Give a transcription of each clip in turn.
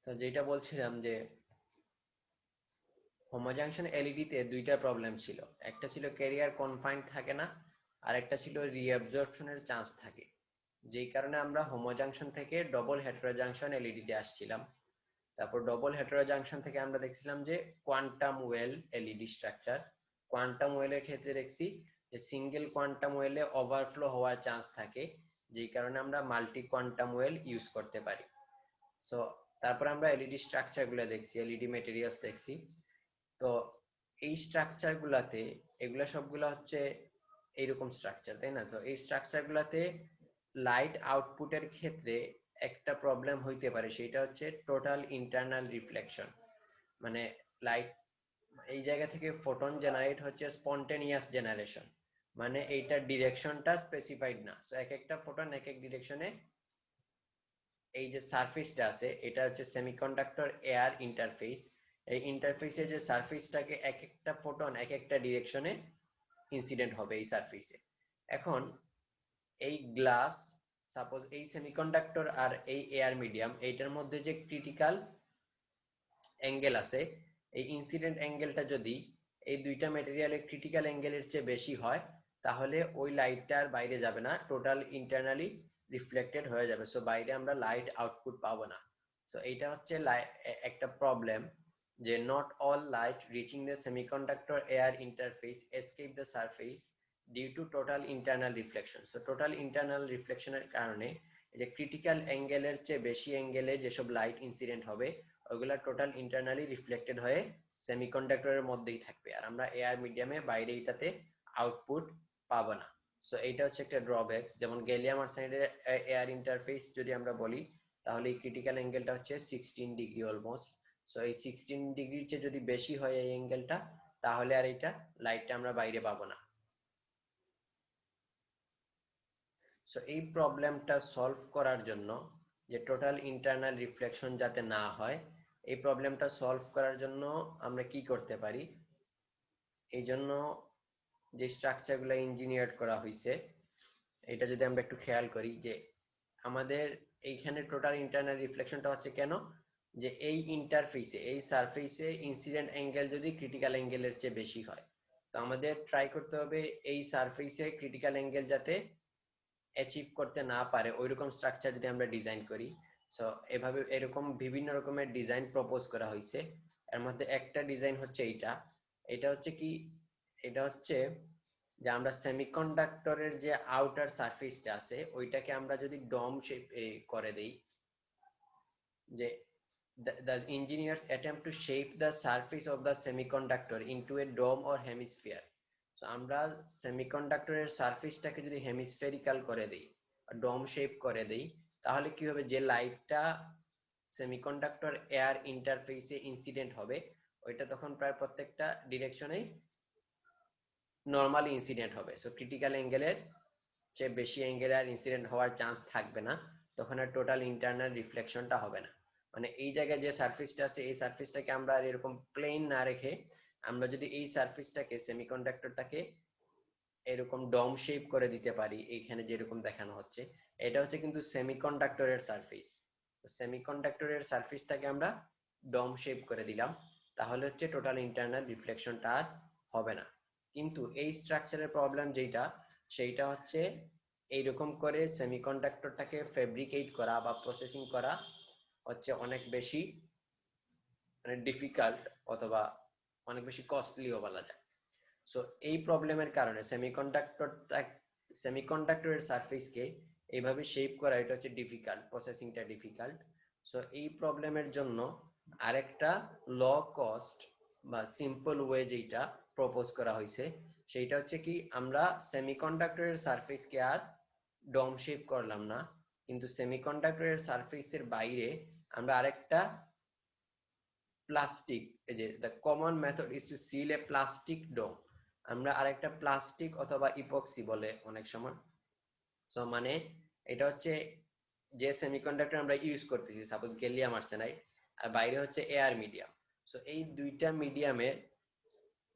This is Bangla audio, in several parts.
তো যেটা বলছিলাম যে হোমোজাংশন এলইডি তে দুইটা প্রবলেম ছিল। একটা ছিল ক্যারিয়ার কনফাইন্ড থাকে না, আর একটা ছিল রিঅ্যাবজর্পশনের চান্স থাকে, যেই কারণে আমরা হোমোজাংশন থেকে ডবল হেটেরোজাংশন এলইডি তে আসছিলাম। তারপর ডবল হেটেরোজাংশন থেকে আমরা দেখছিলাম যে quantum well LED structure. Quantum ওয়েলের ক্ষেত্রে দেখছি যে সিঙ্গেল কোয়ান্টাম ওয়েলে ওভারফ্লো হওয়ার চান্স থাকে, যেই কারণে আমরা মাল্টি কোয়ান্টাম ওয়েল ইউজ করতে পারি। সো তারপর আমরা এলইডি স্ট্রাকচার গুলো দেখছি, এলইডি মেটেরিয়ালস দেখছি। তো এই স্ট্রাকচার গুলাতে, এগুলা সবগুলা হচ্ছে এইরকম স্ট্রাকচার, তাই না? তো এই স্ট্রাকচার গুলাতে লাইট আউটপুটের ক্ষেত্রে একটা প্রবলেম হইতে পারে, সেটা হচ্ছে টোটাল ইন্টারনাল রিফ্লেকশন। মানে লাইট এই জায়গা থেকে ফোটন জেনারেট হচ্ছে স্পন্টেনিয়াস জেনারেশন, মানে এইটার ডিরেকশনটা স্পেসিফাইড না। সো এক একটা ফোটন এক এক ডিরেকশনে, এই যে সারফেসটা আছে এটা হচ্ছে সেমিকন্ডাক্টর এয়ার ইন্টারফেস। এই ইন্টারফেসে যে সারফেসটাকে এক একটা ফোটন এক একটা ডিরেকশনে ইনসিডেন্ট হবে এই সারফেসে। এখন এই গ্লাস, সাপোজ এই সেমিকন্ডাক্টর আর এই এয়ার মিডিয়াম, এইটার মধ্যে যে ক্রিটিক্যাল অ্যাঙ্গেল আছে, এই ইনসিডেন্ট অ্যাঙ্গেলটা যদি এই দুইটা ম্যাটেরিয়ালের ক্রিটিক্যাল অ্যাঙ্গেলের চেয়ে বেশি হয়, তাহলে ওই লাইটটা আর বাইরে যাবে না, টোটাল ইন্টারনালি রিফ্লেক্টেড হয়ে যাবে। সো বাইরে আমরা লাইট আউটপুট পাবো না। সো এইটা হচ্ছে একটা প্রবলেম, যে not all light reaching the semiconductor air interface escape the surface due to total internal reflection. So total internal রিফ্লেকশনের কারণে এই যে ক্রিটিক্যাল অ্যাঙ্গেলের চেয়ে বেশি অ্যাঙ্গেলে যেসব লাইট ইনসিডেন্ট হবে, ওইগুলা টোটাল ইন্টারনালি রিফ্লেক্টেড হয়ে সেমিকন্ডাক্টরের মধ্যেই থাকবে, আর আমরা এয়ার মিডিয়ামে বাইরে এটাতে আউটপুট পাবো না। সো এইটা হচ্ছে একটা ড্রব্যাকস। যেমন গ্যালিয়াম আর্সেনাইডের এয়ার ইন্টারফেস যদি আমরা বলি, তাহলে এই ক্রিটিক্যাল অ্যাঙ্গেলটা হচ্ছে 16 ডিগ্রি অলমোস্ট। সো এই 16 ডিগ্রির চেয়ে যদি বেশি হয় এই অ্যাঙ্গেলটা, তাহলে আর এটা লাইটটা আমরা বাইরে পাবো না। সো এই প্রবলেমটা সলভ করার জন্য, যে টোটাল ইন্টারনাল রিফ্লেকশন যাতে না হয়, এই প্রবলেমটা সলভ করার জন্য আমরা কি করতে পারি? এই জন্য যে স্ট্রাকচারগুলো ইঞ্জিনিয়ার করা হয়েছে, এটা যদি আমরা একটু খেয়াল করি, যে আমাদের এইখানে টোটাল ইন্টারনাল রিফ্লেকশনটা হচ্ছে কেন, যে এই ইন্টারফেসে এই সারফেসে ইনসিডেন্ট অ্যাঙ্গেল যদি ক্রিটিক্যাল অ্যাঙ্গেলের চেয়ে বেশি হয়, তো আমাদের ট্রাই করতে হবে এই সারফেসে ক্রিটিক্যাল অ্যাঙ্গেল যাতে অ্যাচিভ করতে না পারে ওইরকম স্ট্রাকচার যদি আমরা ডিজাইন করি। সো এভাবে এরকম বিভিন্ন রকমের ডিজাইন প্রপোজ করা হয়েছে। এর মধ্যে একটা ডিজাইন হচ্ছে এইটা। এটা হচ্ছে কি, এটা হচ্ছে যে আমরা সেমিকন্ডাক্টরের যে আউটার সারফেসটা আছে ওইটাকে আমরা যদি ডম শেপ করে দেই, যে the engineers attempt to shape the surface of the semiconductor into a dome or hemisphere. So আমরা সেমিকন্ডাক্টরের সারফেসটাকে যদি হেমিস্ফেরিক্যাল করে দেই, ডম শেপ করে দেই, তাহলে কি হবে, যে লাইটটা সেমিকন্ডাক্টর এয়ার ইন্টারফেসে ইনসিডেন্ট হবে, ওইটা তখন প্রায় প্রত্যেকটা ডিরেকশনেই নর্মালি ইনসিডেন্ট হবে। সো ক্রিটিক্যাল অ্যাঙ্গেলের চেয়ে বেশি অ্যাঙ্গেলে আর ইনসিডেন্ট হওয়ার চান্স থাকবে না, তখন আর টোটাল ইন্টারনাল রিফ্লেকশনটা হবে না। মানে এই জায়গায় যে সারফেসটা আছে এই সারফেসটাকে আমরা আর এরকম প্লেন না রেখে, আমরা যদি এই সারফেসটাকে সেমিকন্ডাক্টরটাকে এরকম ডম শেপ করে দিতে পারি, এইখানে যেরকম দেখানো হচ্ছে, এটা হচ্ছে কিন্তু সেমিকন্ডাক্টরের সারফেস। সেমিকন্ডাক্টরের সারফেসটাকে আমরা ডম শেপ করে দিলাম, তাহলে হচ্ছে টোটাল ইন্টারনাল রিফ্লেকশনটা আর হবে না। কিন্তু এই স্ট্রাকচারের প্রবলেম যেটা, সেইটা হচ্ছে এইরকম করে সেমিকন্ডাক্টরটাকে ফেব্রিকেট করা বা প্রসেসিং করা হচ্ছে অনেক বেশি মানে ডিফিকাল্ট, অথবা অনেক বেশি কস্টলিও বলা যায়। সো এই প্রবলেমের কারণে সেমিকন্ডাক্টরের সারফেসকে এইভাবে শেপ করা, এটা হচ্ছে ডিফিকাল্ট, প্রসেসিংটা ডিফিকাল্ট। সো এই প্রবলেমের জন্য আরেকটা ল কস্ট বা সিম্পল ওয়ে যেটা প্রপোজ করা হয়েছে, সেইটা হচ্ছে কি, আমরা সেমিকন্ডাক্টরের সারফেসকে আর ডম শেপ করলাম না, কিন্তু সেমিকন্ডাক্টরের সারফেসের বাইরে আমরা আরেকটা প্লাস্টিক, এই যে the common method is to seal a plastic dome, আমরা আরেকটা প্লাস্টিক অথবা ইপক্সি বলে অনেক সময়। সো মানে এটা হচ্ছে যে সেমিকন্ডাক্টর আমরা ইউজ করতেছি, সাপোজ গ্যালিয়াম আর্সেনাইড, আর বাইরে হচ্ছে এয়ার মিডিয়াম। সো এই দুইটা মিডিয়ামের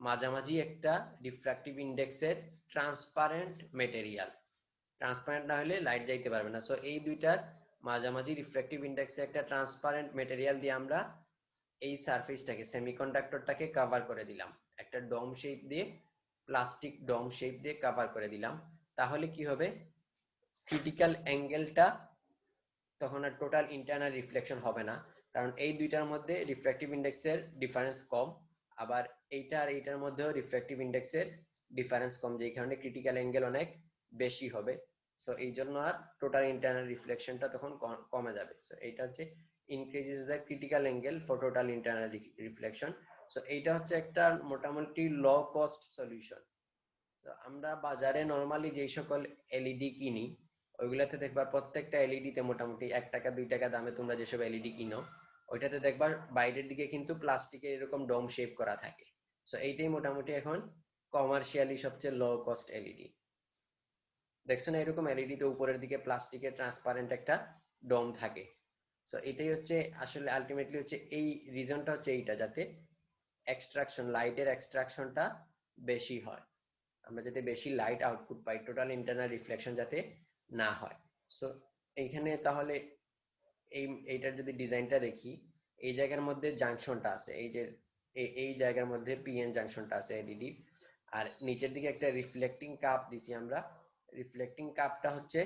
মাঝামাঝি একটা রিফ্র্যাক্টিভ ইন্ডেক্সের ট্রান্সপারেন্ট মেটেরিয়াল, ট্রান্সপারেন্ট না হলে লাইট যাইতে পারবে না। সো এই দুইটার মাঝামাঝি রিফ্লেকটিভ ইন্ডেক্সে একটা ট্রান্সপারেন্ট মেটেরিয়াল দিয়ে আমরা এই সারফেসটাকে সেমিকন্ডাক্টরটাকে কভার করে দিলাম, একটা ডোম শেপ দিয়ে, প্লাস্টিক ডোম শেপ দিয়ে কভার করে দিলাম। তাহলে কি হবে, ক্রিটিক্যাল অ্যাঙ্গেলটা তখন আর টোটাল ইন্টারনাল রিফ্লেকশন হবে না, কারণ এই দুইটার মধ্যে রিফ্র্যাক্টিভ ইন্ডেক্সের ডিফারেন্স কম, আবার এইটা আর এইটার মধ্যেও রিফ্র্যাক্টিভ ইন্ডেক্সের ডিফারেন্স কম, যেই কারণে ক্রিটিক্যাল অ্যাঙ্গেল অনেক বেশি হবে। সো এই জন্য আর টোটাল ইন্টারনাল রিফ্লেকশনটা তখন কমে যাবে। সো এইটা হচ্ছে increases the critical angle for total internal reflection. So এইটা হচ্ছে একটা মোটামুটি লো কস্ট সলিউশন। তো আমরা বাজারে নরমালি যেই সকল এলইডি কিনি ওইগুলাতে দেখবা প্রত্যেকটা এলইডি তে মোটামুটি 1 টাকা 2 টাকা দামে তোমরা যেসব এলইডি কিনো ওইটাতে দেখবা বাইরের দিকে কিন্তু প্লাস্টিকের এরকম ডোম শেপ করা থাকে। সো এইটাই মোটামুটি এখন কমার্শিয়ালি সবচেয়ে লো কস্ট এলইডি। দেখছো না এরকম এলইডি তে উপরের দিকে প্লাস্টিকের ট্রান্সপারেন্ট একটা ডোম থাকে। সো এটাই হচ্ছে আসলে আলটিমেটলি হচ্ছে এই রিজনটা হচ্ছে এইটা, যাতে এক্সট্রাকশন লাইটের এক্সট্রাকশনটা বেশি হয়, আমরা যাতে বেশি লাইট আউটপুট পাই, টোটাল ইন্টারনাল রিফ্লেকশন যাতে না হয়। সো এইখানে তাহলে এইটার যদি ডিজাইনটা দেখি, এই জায়গার মধ্যে জাংশনটা আছে, এই যে এই জায়গার মধ্যে পিএন জাংশনটা আছে এলইডি, আর নিচের দিকে একটা রিফ্লেক্টিং কাপ দিছি আমরা। রিফ্লেক্টিং কাপটা হচ্ছে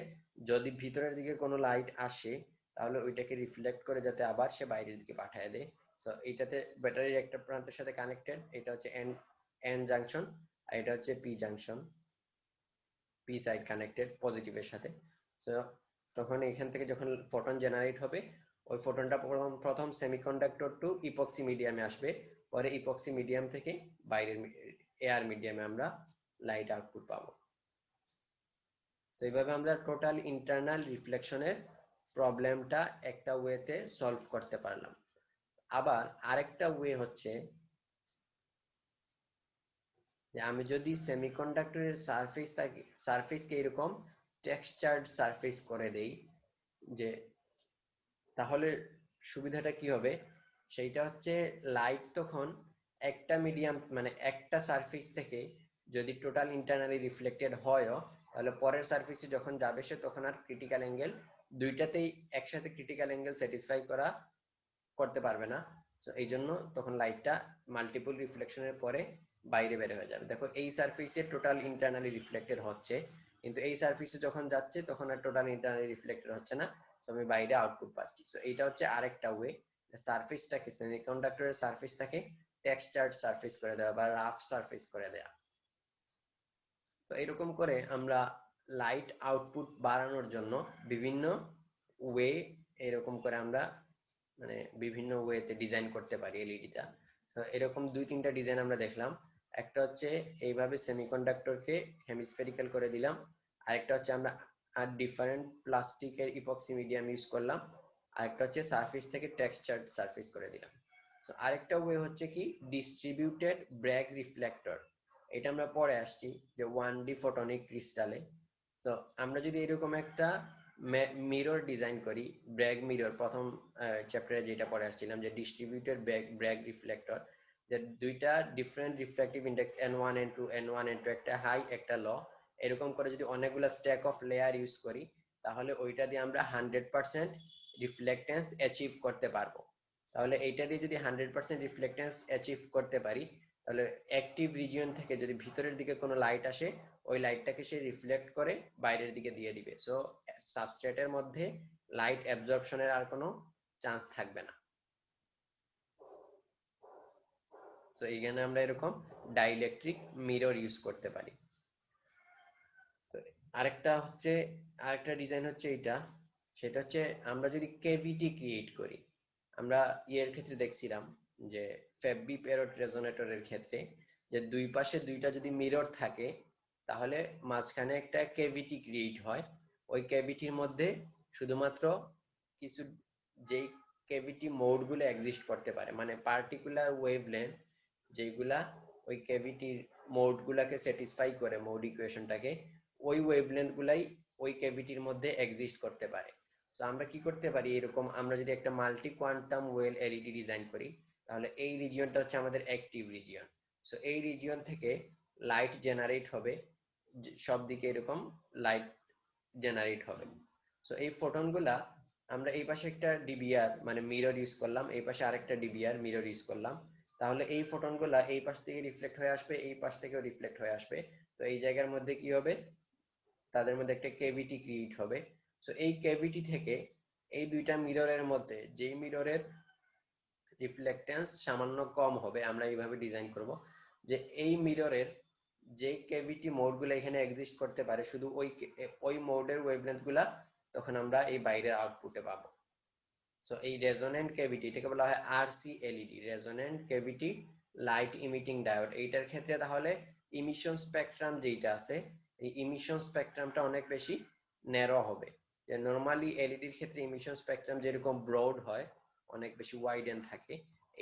যদি ভিতরের দিকে কোনো লাইট আসে তাহলে ওইটাকে রিফ্লেক্ট করে যাতে আবার সে বাইরের দিকে পাঠিয়ে দেয়। সো এইটাতে ব্যাটারির একটা প্রান্তের সাথে কানেক্টেড, এটা হচ্ছে এন এন জাংশন, আর এটা হচ্ছে P junction, P side connected পজিটিভের সাথে। সো তখন এখান থেকে যখন ফোটন জেনারেট হবে ওই ফোটনটা প্রথম সেমিকন্ডাক্টর টু ইপক্সি মিডিয়ামে আসবে, পরে ইপক্সি মিডিয়াম থেকে বাইরের এয়ার মিডিয়ামে আমরা লাইট আউটপুট পাবো। তো এইভাবে আমরা টোটাল ইন্টারনাল রিফ্লেকশনের প্রবলেমটা একটা ওয়েতে সলভ করতে পারলাম। আবার আরেকটা ওয়ে হচ্ছে যে আমি যদি সেমিকন্ডাক্টরের সারফেসকে এরকম টেক্সচার্ড সারফেস করে দেই, যে তাহলে সুবিধাটা কি হবে, সেইটা হচ্ছে লাইট তখন একটা মিডিয়াম মানে একটা সারফেস থেকে যদি টোটাল ইন্টারনালি রিফ্লেক্টেড হয়ও, তাহলে পরের সারফেসে যখন যাবে সে তখন আর ক্রিটিক্যাল অ্যাঙ্গেল দুইটাতেই একসাথে ক্রিটিক্যাল অ্যাঙ্গেল স্যাটিসফাই করতে পারবে না। তো এই জন্য তখন লাইটটা মাল্টিপল রিফ্লেকশনের পরে বাইরে বের হয়ে যাবে। দেখো এই সারফেসে টোটাল ইন্টারনালি রিফ্লেক্টেড হচ্ছে, কিন্তু এই সারফেসে যখন যাচ্ছে তখন আর টোটাল ইন্টারনালি রিফ্লেক্টেড হচ্ছে না, তো আমি বাইরে আউটপুট পাচ্ছি। তো এইটা হচ্ছে আরেকটা ওয়ে, সারফেসটাকে সেমিকন্ডাক্টরের সারফেসটাকে টেক্সচার্ড সারফেস করে দেওয়া বা রাফ সারফেস করে দেওয়া। তো এরকম করে আমরা লাইট আউটপুট বাড়ানোর জন্য বিভিন্ন ওয়ে এরকম করে আমরা মানে বিভিন্ন ওয়েতে ডিজাইন করতে পারি এলইডিটা। তো এরকম 2-3টা ডিজাইন আমরা দেখলাম। একটা হচ্ছে এইভাবে সেমিকন্ডাক্টরকে হেমিস্ফেরিক্যাল করে দিলাম, আরেকটা হচ্ছে আমরা আর ডিফারেন্ট প্লাস্টিকের ইপক্সি মিডিয়াম ইউজ করলাম, আরেকটা হচ্ছে সারফেস থেকে টেক্সচার্ড সারফেস করে দিলাম। তো আরেকটা ওয়ে হচ্ছে কি ডিস্ট্রিবিউটেড ব্র্যাগ রিফ্লেক্টর, এটা আমরা পরে আসছি যে 1D ফটোনিক ক্রিস্টালে। তো আমরা যদি এরকম একটা মিরর ডিজাইন করি, ব্র্যাগ মিরর, প্রথম চ্যাপ্টারে যেটা পড়ে আসছিলাম যে ডিস্ট্রিবিউটেড ব্র্যাগ রিফ্লেক্টর, যে দুইটা different reflective index n1 n2 n1 n2 একটা হাই একটা লো, এরকম করে যদি অনেকগুলো স্ট্যাক অফ লেয়ার ইউজ করি তাহলে ওইটা দিয়ে আমরা 100% রিফ্লেক্টেন্স অ্যাচিভ করতে পারবো। তাহলে এইটা দিয়ে যদি 100% রিফ্লেক্টেন্স অ্যাচিভ করতে পারি তাহলে অ্যাক্টিভ রিজিয়ন থেকে যদি ভিতরের দিকে কোনো লাইট আসে ওই লাইটটাকে সে রিফ্লেক্ট করে বাইরের দিকে দিয়ে দিবে। সো সাবস্ট্রেটের মধ্যে লাইট অ্যাবজর্পশনের আর কোনো চান্স থাকবে না। তো এইখানে আমরা এরকম ডাইইলেকট্রিক মিরর ইউজ করতে পারি। আরেকটা ডিজাইন হচ্ছে এটা, সেটা হচ্ছে আমরা যদি কেভিটি ক্রিয়েট করি, আমরা ইয়ের ক্ষেত্রে দেখছিলাম যে ফ্যাবি প্যারট রেজোনেটরের ক্ষেত্রে যে দুই পাশে দুইটা যদি মিরর থাকে তাহলে মাঝখানে একটা কেভিটি ক্রিয়েট হয়, ওই কেভিটির মধ্যে শুধুমাত্র কিছু যেই কেভিটি মোড গুলো এক্সিস্ট করতে পারে, মানে পার্টিকুলার ওয়েভলেন্থ যেগুলা ওই কেভিটির মোড গুলাকে স্যাটিসফাই করে, মোড ইকুয়েশনটাকে, ওই ওয়েভলেন্থ গুলাই ওই ক্যাভিটির মধ্যে এক্সিস্ট করতে পারে। তো আমরা কি করতে পারি, এরকম আমরা যদি একটা multi quantum well LED design করি তাহলে এই রিজিয়নটা হচ্ছে আমাদের অ্যাক্টিভ রিজিয়ন। সো এই রিজিয়ন থেকে লাইট জেনারেট হবে, সব দিকে এরকম লাইট জেনারেট হবে। সো এই ফোটন গুলা আমরা এই পাশে একটা ডিবিআর মানে মিরর ইউজ করলাম, এই পাশে আরেকটা ডিবিআর মিরর ইউজ করলাম, তাহলে এই ফোটনগুলা এই পাশ থেকে রিফ্লেক্ট হয়ে আসবে, এই পাশ থেকেও রিফ্লেক্ট হয়ে আসবে। তো এই জায়গার মধ্যে কি হবে, তাদের মধ্যে একটা কেভিটি ক্রিয়েট হবে। সো এই কেভিটি থেকে এই দুইটা মিররের মধ্যে যেই মিররের রিফ্লেক্টেন্স সামান্য কম হবে, আমরা এইভাবে ডিজাইন করব যে এই মিররের যে কেভিটি মোডগুলো এখানে এক্সিস্ট করতে পারে, শুধু ওই মোডের ওয়েভলেন্থ গুলা তখন আমরা এই বাইরের আউটপুটে পাবো। সো এই রেজোন্যান্ট ক্যাভিটি, এটাকে বলা হয় RCLED, resonant cavity light emitting diode. এইটার ক্ষেত্রে তাহলে ইমিশন স্পেকট্রাম যেটা আছে, এই ইমিশন স্পেকট্রামটা অনেক বেশি ন্যারো হবে। যে নরমালি এলইডির ক্ষেত্রে ইমিশন স্পেকট্রাম যেরকম ব্রড হয়, অনেক বেশি ওয়াইডেন থাকে,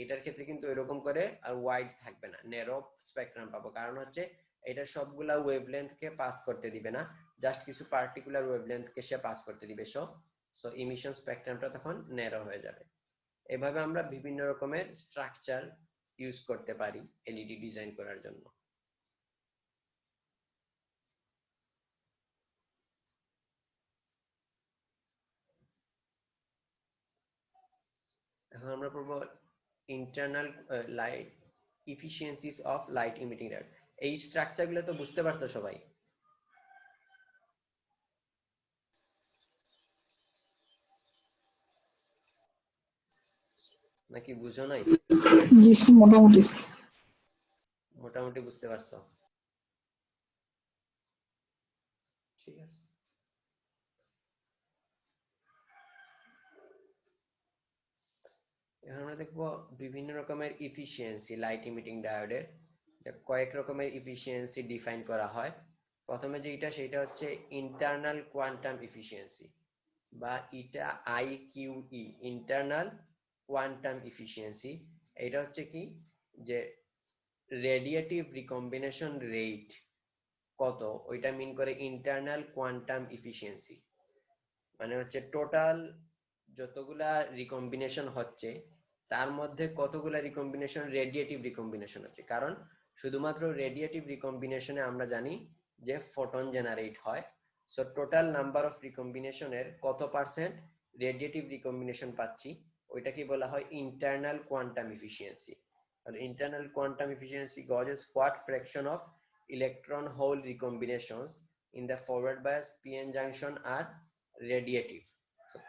এটার ক্ষেত্রে কিন্তু এরকম করে আর ওয়াইড থাকবে না, ন্যারো স্পেকট্রাম পাবো। কারণ হচ্ছে এটা সবগুলা ওয়েভলেন্থকে পাস করতে দিবে না, জাস্ট কিছু পার্টিকুলার ওয়েভলেন্থকে সে পাস করতে দিবে। সো ইমিশন স্পেকট্রামটা তখন ন্যারো হয়ে যাবে। এভাবে আমরা বিভিন্ন রকমের স্ট্রাকচার ইউজ করতে পারি এলইডি ডিজাইন করার জন্য। এখন আমরা পড়বো internal light efficiencies of light emitting diode. এই স্ট্রাকচারগুলো তো বুঝতে পারছো সবাই নাকি বুঝো নাই? জি স্যার, মোটামুটি। মোটামুটি বুঝতে পারছো, ঠিক আছে। এখন আমরা দেখবো বিভিন্ন রকমের ইফিসিয়েন্সি লাইট ইমিটিং ডায়োডের, কয়েক রকমের ইফিসিয়েন্সি ডিফাইন করা হয়। প্রথমে যেটা সেটা হচ্ছে ইন্টারনাল কোয়ান্টাম ইফিসিয়েন্সি, বা ইটা আইকিউই, ইন্টারনাল কোয়ান্টাম ইফিসিয়েন্সি। এটা হচ্ছে কি, যে রেডিয়েটিভ রিকম্বিনেশন রেট কত, ওইটা মিন করে ইন্টারনাল কোয়ান্টাম ইফিসিয়েন্সি। মানে হচ্ছে টোটাল যতগুলা রিকম্বিনেশন হচ্ছে তার মধ্যে কতগুলা রিকম্বিনেশন রেডিয়েটিভ রিকম্বিনেশন হচ্ছে। কারণ শুধুমাত্র রেডিয়েটিভ রিকম্বিনেশনে আমরা জানি যে ফোটন জেনারেট হয়। সো টোটাল নাম্বার অফ রিকম্বিনেশনের কত পার্সেন্ট রেডিয়েটিভ রিকম্বিনেশন পাচ্ছি, ওইটাকে বলা হয় ইন্টারনাল কোয়ান্টাম ইফিসিয়েন্সি। তাহলে internal quantum efficiency gauges what fraction of electron hole recombinations in the forward bias PN junction are radiative.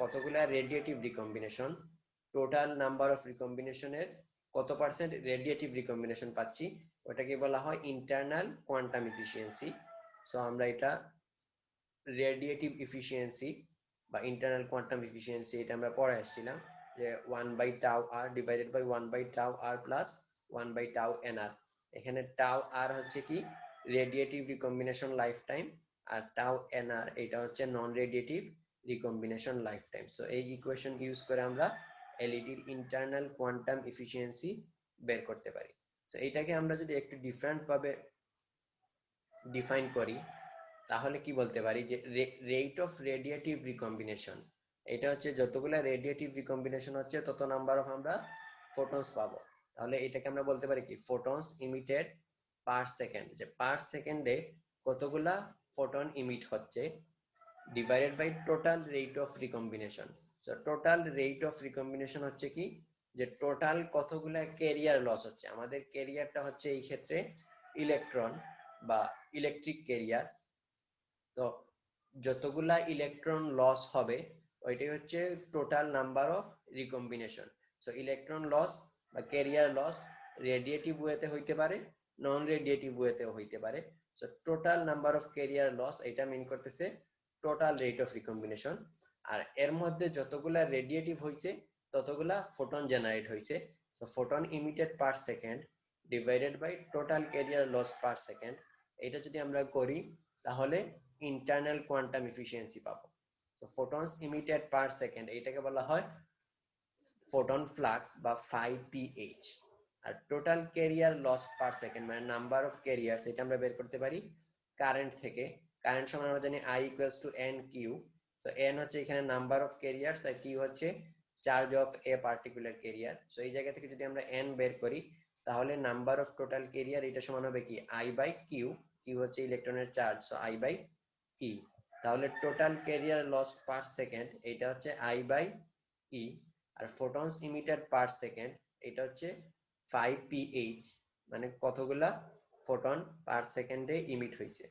কতগুলা radiative recombination, total number of রিকম্বিনেশনের কত পার্সেন্ট রেডিয়েটিভ রিকম্বিনেশন পাচ্ছি, ওটাকে বলা হয় ইন্টারনাল কোয়ান্টাম ইফিসিয়েন্সি। সো আমরা এটা রেডিয়েটিভ ইফিসিয়েন্সি বা ইন্টারনাল কোয়ান্টাম ইফিসিয়েন্সি এটা আমরা পড়ে আসছিলাম, যে 1/τ r divided by 1/τ r plus 1/τ nr। এখানে টাউ আর হচ্ছে কি রেডিয়েটিভ রিকম্বিনেশন লাইফ টাইম, আর টাউ nr এটা হচ্ছে non radiative recombination lifetime. So এই ইকুয়েশন ইউজ করে আমরা এলইডির ইন্টারনাল কোয়ান্টাম ইফিসিয়েন্সি বের করতে পারি। সো এইটাকে আমরা যদি একটু ডিফারেন্ট ভাবে ডিফাইন করি তাহলে কি বলতে পারি, যে রেট অফ রেডিয়েটিভ রিকম্বিনেশন, এটা হচ্ছে যতগুলা রেডিয়েটিভ রিকম্বিনেশন হচ্ছে তত নাম্বার অফ আমরা ফোটনস পাবো। তাহলে এটাকে আমরা বলতে পারি কি ফোটনস ইমিটেড পার সেকেন্ড, যে পার সেকেন্ডে কতগুলা ফোটন ইমিট হচ্ছে divided by total rate of recombination. So total rate of recombination হচ্ছে কি, যে টোটাল কতগুলা ক্যারিয়ার লস হচ্ছে। আমাদের ক্যারিয়ারটা হচ্ছে এই ক্ষেত্রে ইলেকট্রন বা ইলেকট্রিক ক্যারিয়ার। তো যতগুলা ইলেকট্রন লস হবে ওইটাই হচ্ছে total number of recombination. So electron loss বা ক্যারিয়ার লস রেডিয়েটিভ ওয়েতে হইতে পারে, নন রেডিয়েটিভ ওয়েতেও হইতে পারে। So total number of carrier loss এটা মিন করতেছে টোটাল রেট অফ রিকম্বিনেশন। আর এর মধ্যে যতগুলা রেডিয়েটিভ হইছে ততগুলা ফোটন জেনারেট হইছে। So photon emitted per second divided by total carrier loss per second, এটা যদি আমরা করি তাহলে ইন্টারনাল কোয়ান্টাম ইফিসিয়েন্সি পাবো। তো ফোটনস ইমিটেড পার সেকেন্ড এটাকে বলা হয় ফোটন ফ্লাক্স বা 5ph। আর total carrier loss per second মানে নাম্বার অফ ক্যারিয়ারস, এটা আমরা বের করতে পারি কারেন্ট থেকে। কারেন্ট সমান আমরা জানি I equals to N Q. So N হচ্ছে এখানে নাম্বার অফ ক্যারিয়ারস আর কিউ হচ্ছে charge of a particular carrier. So এই জায়গা থেকে যদি আমরা এন বের করি তাহলে নাম্বার অফ টোটাল ক্যারিয়ার এটা সমান হবে কি I বাই কিউ, কিউ হচ্ছে ইলেকট্রনের charge, so I by E. তাহলে total carrier loss per second এটা হচ্ছে I/E, আর ফোটনস ইমিটেড পার সেকেন্ড এটা হচ্ছে 5ph, মানে কতগুলা ফোটন পার সেকেন্ডে ইমিট হয়েছে।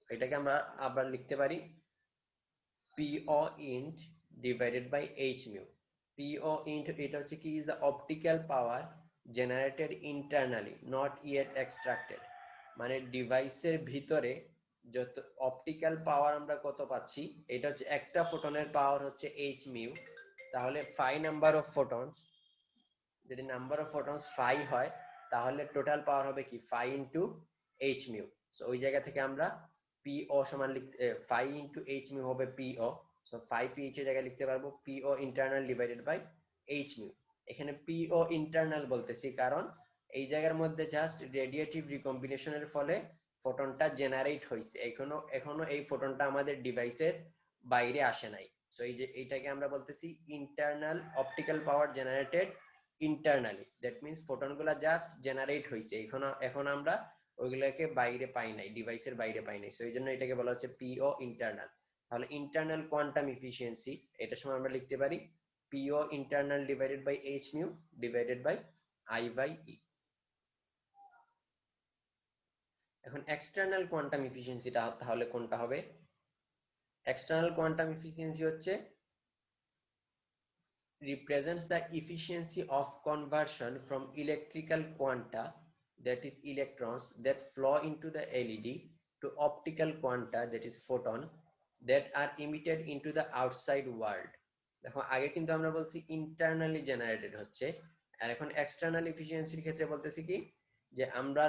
এটাকে আমরা আবার লিখতে পারি PO int divided by h mu. PO int এটা হচ্ছে কি, the optical power generated internally not yet extracted, মানে ডিভাইসের ভিতরে যত অপটিক্যাল পাওয়ার আমরা কত পাচ্ছি, এটা হচ্ছে একটা ফোটনের পাওয়ার হচ্ছে h mu, তাহলে 5 নাম্বার অফ ফোটনস, যদি নাম্বার অফ ফোটনস 5 হয় তাহলে টোটাল পাওয়ার হবে কি 5 ইনটু h mu। সো ওই জায়গা থেকে আমরা PO সমান লিখতে 5 ইনটু h mu হবে PO, সো 5ph এর জায়গায় লিখতে পারবো PO internal divided by h mu। এখানে PO ইন্টারনাল বলতেছি কারণ এই জায়গার মধ্যে জাস্ট রেডিয়েটিভ রিকম্বিনেশনের ফলে ফোটনটা জেনারেট হয়েছে, এখনো এই ফোটনটা আমাদের ডিভাইসের বাইরে আসে নাই। সো এই যে এইটাকে আমরা বলতেছি internal optical power generated internally, that means ফোটনগুলো জাস্ট জেনারেট হয়েছে, এখন আমরা ওইগুলোকে বাইরে পাই নাই, ডিভাইসের বাইরে পাই নাই, সো এই জন্য এটাকে বলা হচ্ছে PO ইন্টারনাল। তাহলে ইন্টারনাল কোয়ান্টাম এফিসিয়েন্সি এটার সময় আমরা লিখতে পারি PO internal divided by h mu ডিভাইডেড বাই I/E। এখন এক্সটার্নাল কোয়ান্টাম এফিসিয়েন্সিটা তাহলে কোনটা হবে? এক্সটার্নাল কোয়ান্টাম এফিসিয়েন্সি হচ্ছে represents the efficiency of conversion from electrical quanta, that is electrons, that flow into the LED to optical quanta, that is photon, that are emitted into the outside world। দেখো আগে কিন্তু আমরা বলছি ইন্টারনালি জেনারেটেড হচ্ছে, আর এখন এক্সটার্নাল এফিসিয়েন্সির ক্ষেত্রে বলতেছি কি যে আমরা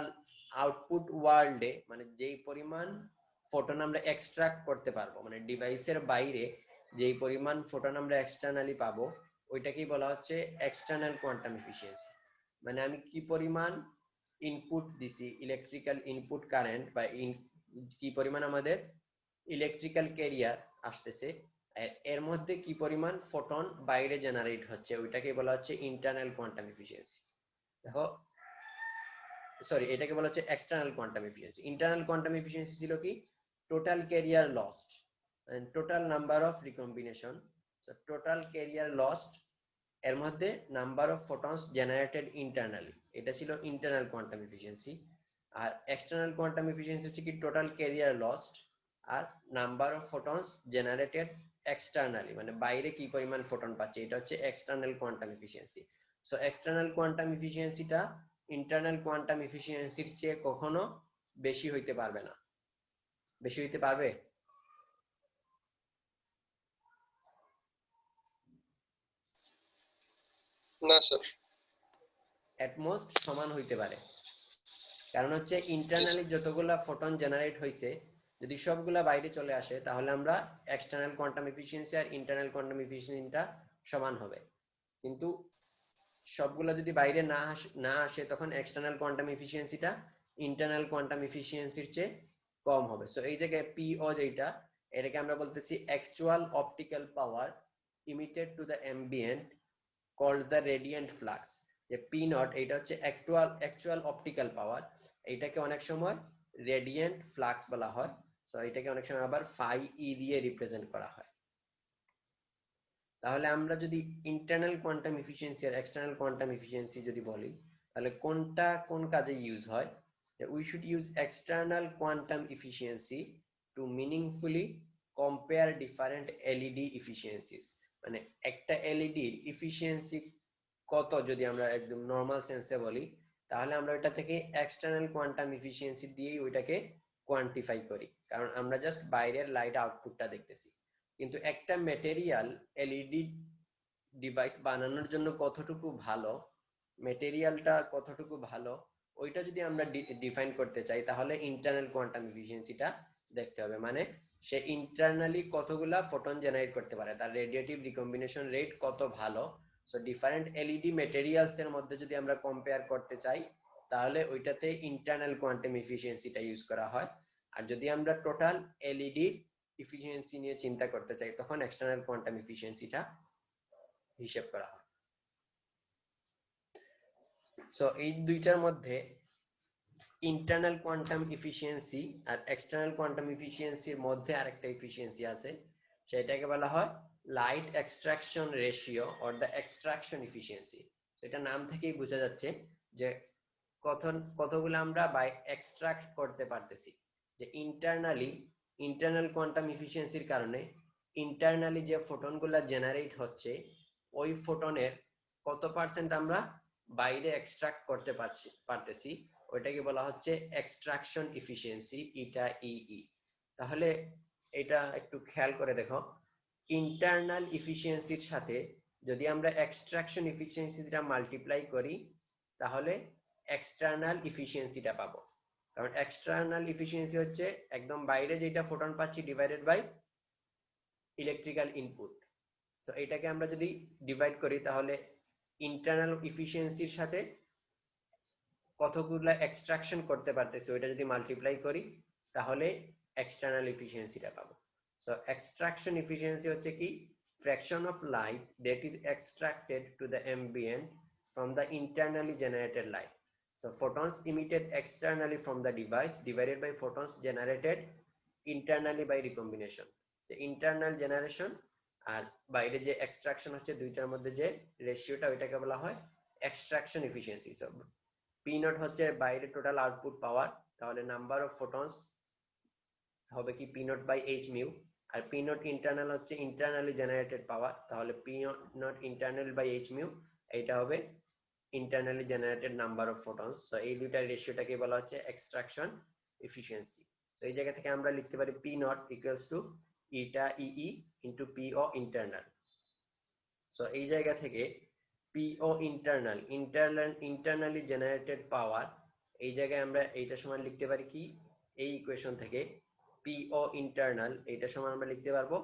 আউটপুট ওয়ার্ল্ডে মানে যেই পরিমাণ ফোটন আমরা এক্সট্রাক্ট করতে পারবো, মানে ডিভাইসের বাইরে যেই পরিমাণ ফোটন আমরা এক্সটার্নালি পাবো ওইটাকেই বলা হচ্ছে এক্সটার্নাল কোয়ান্টাম এফিসিয়েন্সি। মানে আমি কি পরিমাণ ইনপুট দিছি, ইলেকট্রিক্যাল ইনপুট কারেন্ট বা কি পরিমাণ আমাদের ইলেকট্রিক্যাল ক্যারিয়ার আসতেছে, এর মধ্যে কি পরিমাণ ফোটন বাইরে জেনারেট হচ্ছে, ওইটাকে বলা হচ্ছে ইন্টারনাল কোয়ান্টাম এফিসিয়েন্সি। দেখো সরি, এটাকে বলা হচ্ছে external quantum efficiency. Internal quantum efficiency ছিল কি total carrier lost and total number of recombination, so total carrier lost এর মধ্যে number of photons generated internally, এটা ছিল ইন্টারনাল কোয়ান্টাম এফিসিয়েন্সি। আর এক্সটার্নাল কোয়ান্টাম এফিসিয়েন্সি হচ্ছে কি টোটাল ক্যারিয়ার লস্ট আর number of photons generated externally, মানে বাইরে কি পরিমাণ ফোটন পাচ্ছে, এটা হচ্ছে external quantum efficiency. So external quantum এফিসিয়েন্সিটা ইন্টারনাল কোয়ান্টাম এফিসিয়েন্সির চেয়ে কখনো বেশি হইতে পারবে না। বেশি হইতে পারবে? না স্যার। এট মোস্ট সমান হইতে পারে, কারণ হচ্ছে ইন্টারনালি যতগুলা ফোটন জেনারেট হয়েছে যদি সবগুলা বাইরে চলে আসে তাহলে আমরা এক্সটার্নাল কোয়ান্টাম এফিসিয়েন্সি আর ইন্টারনাল কোয়ান্টাম এফিসিয়েন্সিটা সমান হবে, কিন্তু সবগুলা যদি বাইরে না আসে তখন এক্সটার্নাল কোয়ান্টাম এফিসিয়েন্সিটা ইন্টারনাল কোয়ান্টাম এফিসিয়েন্সির চেয়ে কম হবে। সো এই জায়গায় PO যেটা, এটাকে আমরা বলতেছি actual optical power emitted to the ambient called the radiant flux. যে P0 এটা হচ্ছে অ্যাকচুয়াল অপটিক্যাল পাওয়ার, এইটাকে অনেক সময় রেডিয়েন্ট ফ্লাক্স বলা হয়। সো এটাকে অনেক সময় আবার phi দিয়ে রিপ্রেজেন্ট করা হয়। তাহলে আমরা যদি ইন্টারনাল কোয়ান্টাম এফিসিয়েন্সি আর এক্সটার্নাল কোয়ান্টাম এফিসিয়েন্সি যদি বলি তাহলে কোনটা কোন কাজে ইউজ হয়? We should use external quantum efficiency to meaningfully compare different LED efficiencies. মানে একটা LED এফিসিয়েন্সি কত যদি আমরা একদম নরমাল সেন্সে বলি তাহলে আমরা ওইটা থেকে এক্সটার্নাল কোয়ান্টাম এফিসিয়েন্সি দিয়েই ওইটাকে কোয়ান্টিফাই করি, কারণ আমরা জাস্ট বাইরের লাইট আউটপুটটা দেখতেছি। কিন্তু একটা মেটেরিয়াল LED ডিভাইস বানানোর জন্য কতটুকু ভালো, মেটেরিয়ালটা কতটুকু ভালো, ওইটা যদি আমরা ডিফাইন করতে চাই তাহলে ইন্টারনাল কোয়ান্টাম এফিসিয়েন্সিটা দেখতে হবে। মানে সে ইন্টারনালি কতগুলা ফোটন জেনারেট করতে পারে, তার রেডিয়েটিভ রিকম্বিনেশন রেট কত ভালো। সো ডিফারেন্ট LED মেটেরিয়ালস এর মধ্যে যদি আমরা কম্পেয়ার করতে চাই তাহলে ওইটাতে ইন্টারনাল কোয়ান্টাম এফিসিয়েন্সিটা ইউজ করা হয়। আর যদি আমরা টোটাল LED এফিসিয়েন্সি নিয়ে চিন্তা করতে চাই তখন এক্সটার্নাল কোয়ান্টাম এফিসিয়েন্সিটা হিসেব করা হয়। সো এই দুইটার মধ্যে ইন্টারনাল কোয়ান্টাম ইফিসিয়েন্সি আর এক্সটার্নাল কোয়ান্টাম ইফিসিয়েন্সির মধ্যে আরেকটা ইফিসিয়েন্সি আছে, সেটাকে বলা হয় light extraction ratio or the extraction efficiency. এটা নাম থেকেই বোঝা যাচ্ছে যে কতগুলো আমরা বাই এক্সট্রাক্ট করতে পারতেছি। যে ইন্টারনাল কোয়ান্টাম ইফিসিয়েন্সির কারণে ইন্টারনালি যে ফোটনগুলো জেনারেট হচ্ছে ওই ফোটনের কত পার্সেন্ট আমরা বাইরে এক্সট্রাক্ট করতে পারতেছি, ওইটাকে বলা হচ্ছে এক্সট্রাকশন ইফিসিয়েন্সি, ইটা ইই। তাহলে এটা একটু খেয়াল করে দেখো, ইন্টারনাল ইফিসিয়েন্সির সাথে যদি আমরা এক্সট্রাকশন ইফিসিয়েন্সিটা মাল্টিপ্লাই করি তাহলে এক্সটার্নাল ইফিসিয়েন্সিটা পাবো। কারণ এক্সটার্নাল ইফিসিয়েন্সি হচ্ছে একদম বাইরে যেটা ফোটন পাচ্ছি ডিভাইডেড বাই ইলেকট্রিক্যাল ইনপুট। তো এটাকে আমরা যদি ডিভাইড করি তাহলে ইন্টারনাল ইফিসিয়েন্সির সাথে কতগুলো এক্সট্রাকশন করতে পারতেছি ওইটা যদি মাল্টিপ্লাই করি তাহলে এক্সটার্নাল এফিসিয়েন্সিটা পাবো। সো এক্সট্রাকশন এফিসিয়েন্সি হচ্ছে কি, fraction of light that is extracted to the ambient from the internally generated light. So photons emitted externally from the device divided by photons generated internally by recombination. The internal generation আর বাইরে যে এক্সট্রাকশন হচ্ছে দুইটার মধ্যে যে রেশিওটা ওইটাকে বলা হয় extraction efficiency. So P not হচ্ছে বাইরে টোটাল আউটপুট পাওয়ার, তাহলে নাম্বার অফ ফোটনস হবে কি P not by H mu, আর পি নট ইন্টারনাল হচ্ছে ইন্টারনালি জেনারেটেড পাওয়ার, তাহলে P naught internal by H mu এইটা হবে internally generated number of photons. So এই দুইটার রেশিওটাকে বলা হচ্ছে এক্সট্রাকশন এফিসিয়েন্সি। সো এই জায়গা থেকে আমরা লিখতে পারি P naught equals to eta EE into P O internal. So এই জায়গা থেকে PO internally generated power, এই জায়গায় আমরা এইটা সমান লিখতে পারি কি, এই ইকুয়েশন থেকে PO internal এইটা সমান আমরা লিখতে পারবো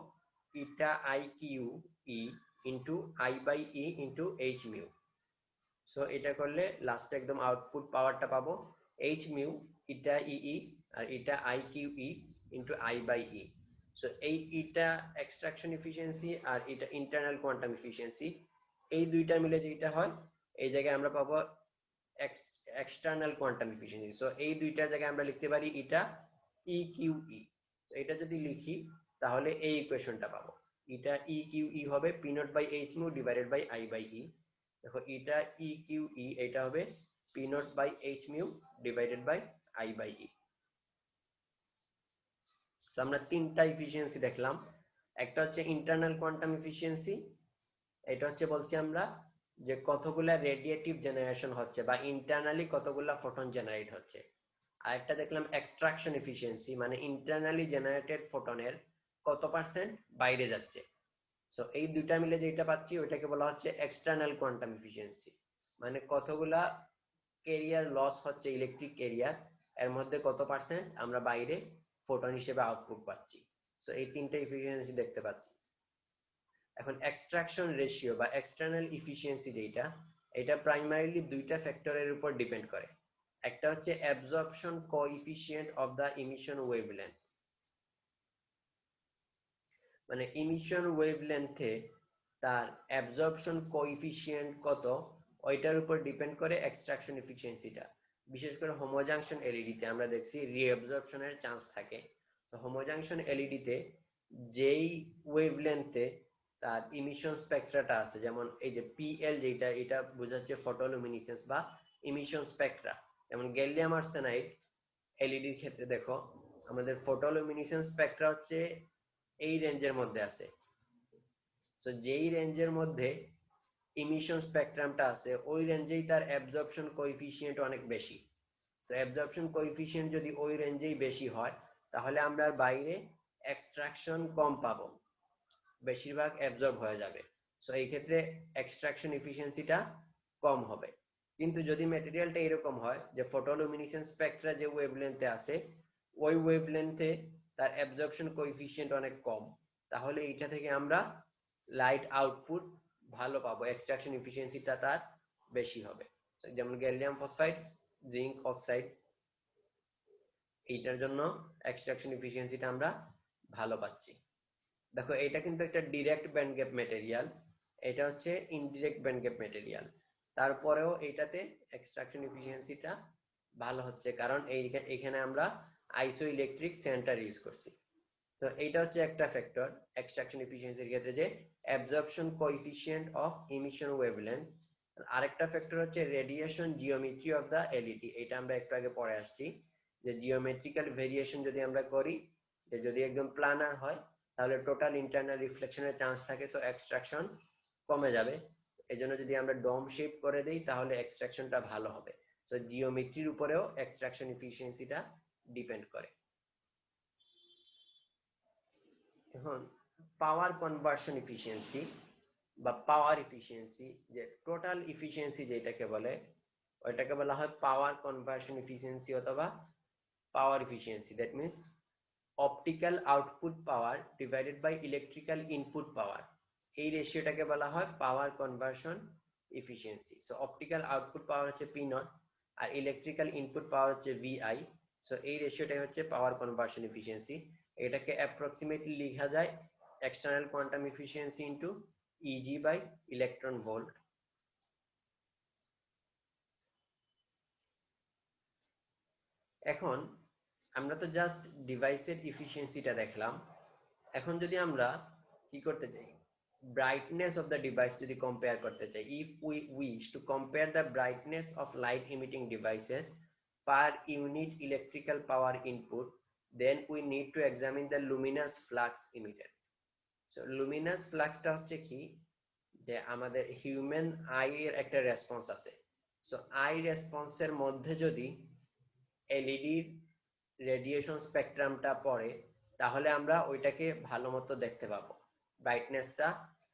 eta IQE into I by E into H mu. So এটা করলে লাস্টে একদম আউটপুট পাওয়ারটা পাবো H মিউ ইটা EE আর এটা IQE into I by E। So এই ইটা এক্সট্রাকশন এফিসিয়েন্সি আর এটা ইন্টারনাল কোয়ান্টাম এফিসিয়েন্সি, এই দুইটা মিলে যেটা হয় এই জায়গায় আমরা পাবো এক্সটার্নাল কোয়ান্টাম এফিসিয়েন্সি। সো এই দুইটার জায়গায় আমরা লিখতে পারি এটা ইকিউই। এটা যদি লিখি তাহলে এই ইকুয়েশনটা পাবো, এটা ইকিউই হবে P not by H mu divided by I by E. দেখো এটা ইকিউই এটা হবে P not by H mu divided by I by E. আমরা তিনটা এফিসিয়েন্সি দেখলাম, একটা হচ্ছে ইন্টারনাল কোয়ান্টাম এফিসিয়েন্সি, এটা হচ্ছে বলছি আমরা যে কতগুলা রেডিয়েটিভ জেনারেশন হচ্ছে বা ইন্টারনালি কতগুলা ফোটন জেনারেট হচ্ছে। আরেকটা দেখলাম এক্সট্রাকশন এফিসিয়েন্সি, মানে ইন্টারনালি জেনারেটেড ফোটনের কত পার্সেন্ট বাইরে যাচ্ছে। সো এই দুইটা মিলে যেটা পাচ্ছি ওইটাকে বলা হচ্ছে এক্সটার্নাল কোয়ান্টাম এফিসিয়েন্সি, মানে কতগুলা ক্যারিয়ার লস হচ্ছে ইলেকট্রিক ক্যারিয়ার, এর মধ্যে কত পার্সেন্ট আমরা বাইরে ফোটন হিসেবে আউটপুট পাচ্ছি। সো এই তিনটা এফিসিয়েন্সি দেখতে পাচ্ছি। এখন এক্সট্রাকশন রেশিও বা এক্সটার্নাল ইফিসিয়েন্সি যেটা, এটা প্রাইমারিলি দুইটা ফ্যাক্টরের উপর ডিপেন্ড করে। একটা হচ্ছে absorption coefficient of the emission wavelength, মানে ইমিশন ওয়েভলেন্থে তার অ্যাবজর্পশন কোএফিসিয়েন্ট কত ওইটার উপর ডিপেন্ড করে এক্সট্রাকশন এফিসিয়েন্সিটা। বিশেষ করে হোমোজাংশন এলইডিতে আমরা দেখছি রিঅ্যাবজর্পশনের চান্স থাকে। তো হোমোজাংশন এলইডিতে যেই ওয়েভলেন্থে তার ইমিশন স্পেকট্রাটা আছে, যেমন এই যে পিএল যেটা এটা বোঝাচ্ছে ফটোলুমিনেসেন্স বা ইমিশন স্পেকট্রা, যেমন গ্যালিয়াম আর্সেনাইড এলইডির ক্ষেত্রে দেখো আমাদের ফটোলুমিনেসেন্স স্পেকট্রা হচ্ছে এই রেঞ্জের মধ্যে আছে। তো যেই রেঞ্জের মধ্যে ইমিশন স্পেকট্রামটা আছে ওই রেঞ্জেই তার অ্যাবজর্পশন কোএফিসিয়েন্ট অনেক বেশি। তো অ্যাবজর্পশন কোএফিসিয়েন্ট যদি ওই রেঞ্জেই বেশি হয় তাহলে আমরা বাইরে এক্সট্রাকশন কম পাবো, বেশিরভাগ অ্যাবজর্ব হয়ে যাবে। সো এই ক্ষেত্রে এক্সট্রাকশন এফিসিয়েন্সিটা কম হবে। কিন্তু যদি ম্যাটেরিয়ালটা এরকম হয় যে ফটোলুমিনেসেন্স স্পেকট্রা যে ওয়েভলেন্থে আছে ওই ওয়েভলেন্থে তার অ্যাবজর্পশন কোএফিসিয়েন্ট অনেক কম, তাহলে এইটা থেকে আমরা লাইট আউটপুট ভালো পাবো, এক্সট্রাকশন এফিসিয়েন্সিটা তার বেশি হবে। যেমন গ্যালিয়াম ফসফাইড, জিঙ্ক অক্সাইড, এইটার জন্য এক্সট্রাকশন এফিসিয়েন্সিটা আমরা ভালো পাচ্ছি। দেখো এটা কিন্তু একটা ডিরেক্ট ব্যান্ড গ্যাপ ম্যাটেরিয়াল, এটা হচ্ছে ইনডিরেক্ট ব্যান্ড গ্যাপ ম্যাটেরিয়াল, তারপরেও এটাতে এক্সট্রাকশন এফিসিয়েন্সিটা ভালো হচ্ছে, কারণ এখানে আমরা আইসো ইলেকট্রিক সেন্টার ইউজ করছি। তো এইটা হচ্ছে একটা ফ্যাক্টর এক্সট্রাকশন এফিসিয়েন্সির ক্ষেত্রে, যে absorption coefficient of emission wavelength. আরেকটা ফ্যাক্টর হচ্ছে radiation geometry of the LED. এটা আমরা একটু আগে পড়ে আসছি, যে জিওমেট্রিক্যাল ভেরিয়েশন যদি আমরা করি, যে যদি একদম প্ল্যানার হয় তাহলে টোটাল ইন্টারনাল রিফ্লেকশনের চান্স থাকে, সো এক্সট্রাকশন কমে যাবে। এজন্য যদি আমরা ডোম শেপ করে দেই তাহলে এক্সট্রাকশনটা ভালো হবে। সো জিওমেট্রির উপরেও এক্সট্রাকশন এফিসিয়েন্সিটা ডিপেন্ড করে। এখন পাওয়ার কনভার্সন এফিসিয়েন্সি বা পাওয়ার এফিসিয়েন্সি, যে টোটাল এফিসিয়েন্সি যেটাকে বলে, ওইটাকে বলা হয় পাওয়ার কনভার্সন এফিসিয়েন্সি অথবা power efficiency. That means optical output power divided by electrical input power, এই রেশিওটাকে বলা হয় power conversion efficiency. So optical output power হচ্ছে পি নট, আর ইলেকট্রিক্যাল ইনপুট পাওয়ার হচ্ছে ভিআই। সো এই রেশিওটাই হচ্ছে পাওয়ার কনভার্সন এফিসিয়েন্সি। এটাকে অ্যাপ্রক্সিমেটলি লেখা যায় external quantum efficiency into E G by electron volt. এখন আমরা তো জাস্ট ডিভাইসের এফিসিয়েন্সিটা দেখলাম। এখন যদি আমরা কি করতে চাই, brightness of the device যদি compare করতে চাই, if we wish to compare the brightness of light emitting devices per unit electrical power input, then we need to examine the luminous flux emitted. So luminous flux টা হচ্ছে কি, যে আমাদের হিউম্যান আই এর একটা রেসপন্স আছে। সো আই রেসপন্সের মধ্যে যদি এলইডি রেডিয়েশন স্পেকট্রামটা পড়ে, তাহলে আমরা ওইটাকে ভালো মতো দেখতে পাবো, ব্রাইটনেসটা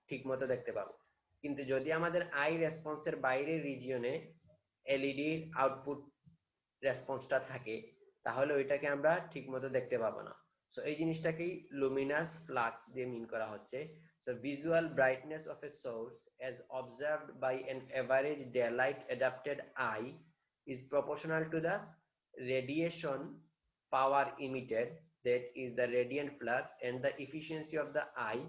ঠিক মতো দেখতে পাবো। কিন্তু যদি আমাদের আই রেসপন্সের বাইরের রিজিয়নে এলইডি আউটপুট রেসপন্সটা থাকে, তাহলে ওইটাকে আমরা ঠিক মতো দেখতে পাবো না। সো এই জিনিসটাকেই লুমিনাস ফ্লাক্স দিয়ে মিন করা হচ্ছে। So visual brightness of a source as observed by an average daylight adapted eye is proportional to the radiation power emitted, that is the radiant flux, and the efficiency of the eye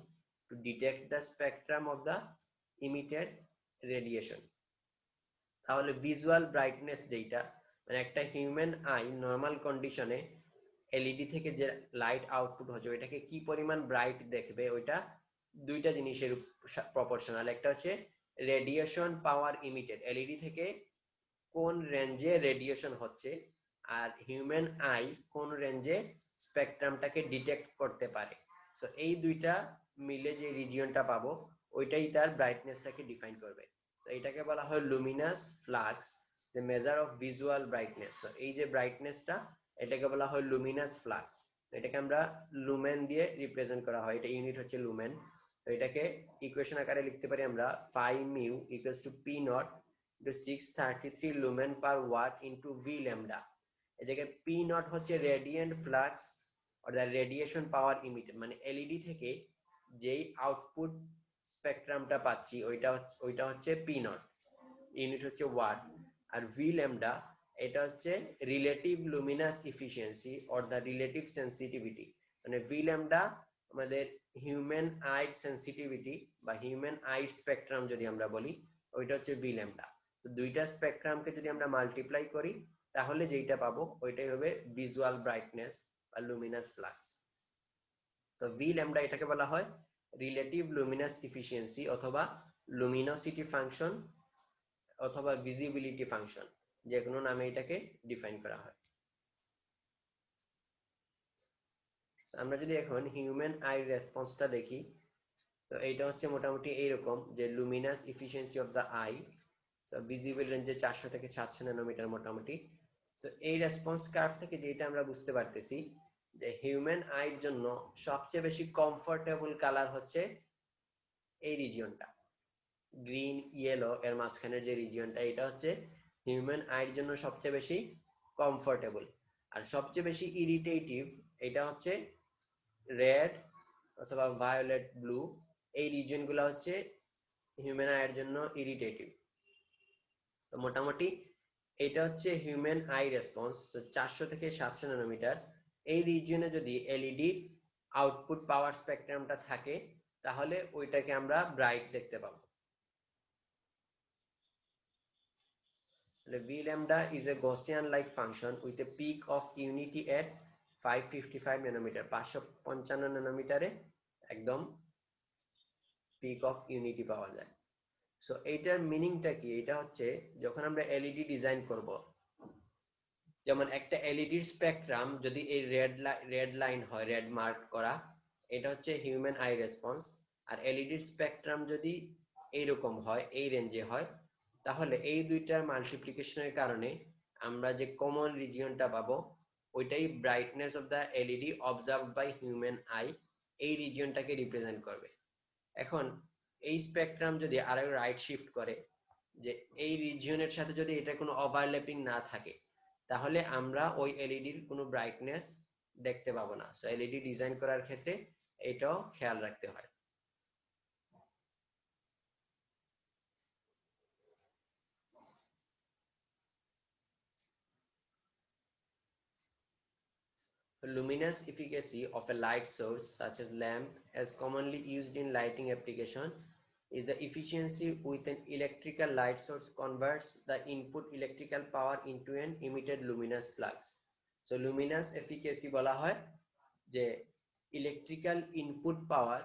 to detect the spectrum of the emitted radiation. তাহলে ভিজুয়াল ব্রাইটনেস যেটা, মানে একটা হিউম্যান আই নর্মাল কন্ডিশনে এলইডি থেকে যে লাইট আউটপুট হচ্ছে ওইটাকে কি পরিমাণ ব্রাইট দেখবে, ওইটা দুইটা জিনিসের প্রপোর্শনাল। একটা হচ্ছে রেডিয়েশন পাওয়ার ইমিটেড, এলইডি থেকে কোন রেঞ্জে রেডিয়েশন হচ্ছে, আর হিউম্যান আই কোন রেঞ্জে স্পেকট্রামটাকে ডিটেক্ট করতে পারে। সো এই দুইটা মিলে যে রিজিয়নটা পাবো, ওইটাই তার ব্রাইটনেসটাকে ডিফাইন করবে। তো এটাকে বলা হয় luminous flux, the measure of visual brightness. তো এই যে ব্রাইটনেসটা, এটাকে বলা হয় লুমিনাস ফ্লাক্স। এটাকে আমরা লুমেন দিয়ে রিপ্রেজেন্ট করা হয়, এটা ইউনিট হচ্ছে লুমেন। তো এটাকে ইকুয়েশন আকারে লিখতে পারি আমরা 5 mu equals two P not into 633 lumen per watt into V lambda। এই জায়গায় P নট হচ্ছে radiant flux or the radiation power emitted, মানে এলইডি থেকে যেই আউটপুট স্পেকট্রামটা পাচ্ছি ওইটা হচ্ছে P নট, ইউনিট হচ্ছে ওয়াট। আর V lambda এটা হচ্ছে relative luminous efficiency or the relative sensitivity, মানে V lambda আমাদের হিউম্যান আই সেন্সিটিভিটি বা হিউম্যান আই স্পেকট্রাম যদি আমরা বলি, ওইটা হচ্ছে V lambda। তো দুইটা স্পেকট্রামকে যদি আমরা মাল্টিপ্লাই করি, তাহলে যেটা পাবো ওইটাই হবে ভিজুয়াল ব্রাইটনেস বা লুমিনাস ফ্লাক্স। তো ভি ল্যামডা এটাকে বলা হয় রিলেটিভ লুমিনাস এফিসিয়েন্সি অথবা লুমিনোসিটি ফাংশন অথবা ভিজিবিলিটি ফাংশন, যে কোনো নামে এটাকে ডিফাইন করা হয়। আমরা যদি এখন হিউম্যান আই রেসপন্সটা দেখি, তো এইটা হচ্ছে মোটামুটি এইরকম, যে luminous efficiency of the eye visible রেঞ্জে 400 থেকে 700 ন্যানোমিটার মোটামুটি। তো এই রেসপন্স কার্ভ থেকে যেটা আমরা বুঝতে পারতেছি, যে হিউম্যান আইর জন্য সবচেয়ে বেশি কমফোর্টেবল কালার হচ্ছে এই রিজিয়নটা, গ্রিন ইয়েলো এর মাঝখানের যে রিজিয়নটা, এটা হচ্ছে হিউম্যান আইর জন্য সবচেয়ে বেশি কমফোর্টেবল। আর সবচেয়ে বেশি ইরিটেটিভ এটা হচ্ছে রেড অথবা ভায়োলেট ব্লু, এই রিজিয়ন গুলো হচ্ছে হিউম্যান আইয়ের জন্য ইরিটেটিভ। তো মোটামুটি এটা হচ্ছে হিউম্যান আই রেসপন্স 400 থেকে 700 ন্যানোমিটার। এই রিজিয়নে যদি এলইডি আউটপুট পাওয়ার স্পেকট্রামটা থাকে, তাহলে ওইটাকে আমরা ব্রাইট দেখতে পাবো। তাহলে v lambda is a Gaussian like function with a peak of unity at 555 nanometre, 555 ন্যানোমিটারে একদম পিক অফ ইউনিটি পাওয়া যায়। সো এইটার মিনিংটা কি? এটা হচ্ছে যখন আমরা এলইডি ডিজাইন করব, যেমন একটা এলইডির স্পেকট্রাম যদি এই রেড লাইন হয়, রেড মার্ক করা, এটা হচ্ছে হিউম্যান আই রেসপন্স। আর এলইডির স্পেকট্রাম যদি এইরকম হয়, এই রেঞ্জে হয়, তাহলে এই দুইটার মাল্টিপ্লিকেশনের কারণে আমরা যে কমন রিজিয়নটা পাবো ওইটাই brightness of the LED observed by human eye, এই রিজিয়নটাকে রিপ্রেজেন্ট করবে। এখন এই স্পেকট্রাম যদি আরো রাইট শিফট করে, যে এই রিজিয়নের সাথে যদি এটা কোনো ওভারল্যাপিং না থাকে, তাহলে আমরা ওই এলইডির কোনো ব্রাইটনেস দেখতে পাবো না। সো এলইডি ডিজাইন করার ক্ষেত্রে এটাও খেয়াল রাখতে হয়। Luminous efficacy of a light source such as lamp, as commonly used in lighting application, is the efficiency with an electrical light source converts the input electrical power into an emitted luminous flux. So luminous efficacy বলা হয় যে ইলেকট্রিক্যাল ইনপুট পাওয়ার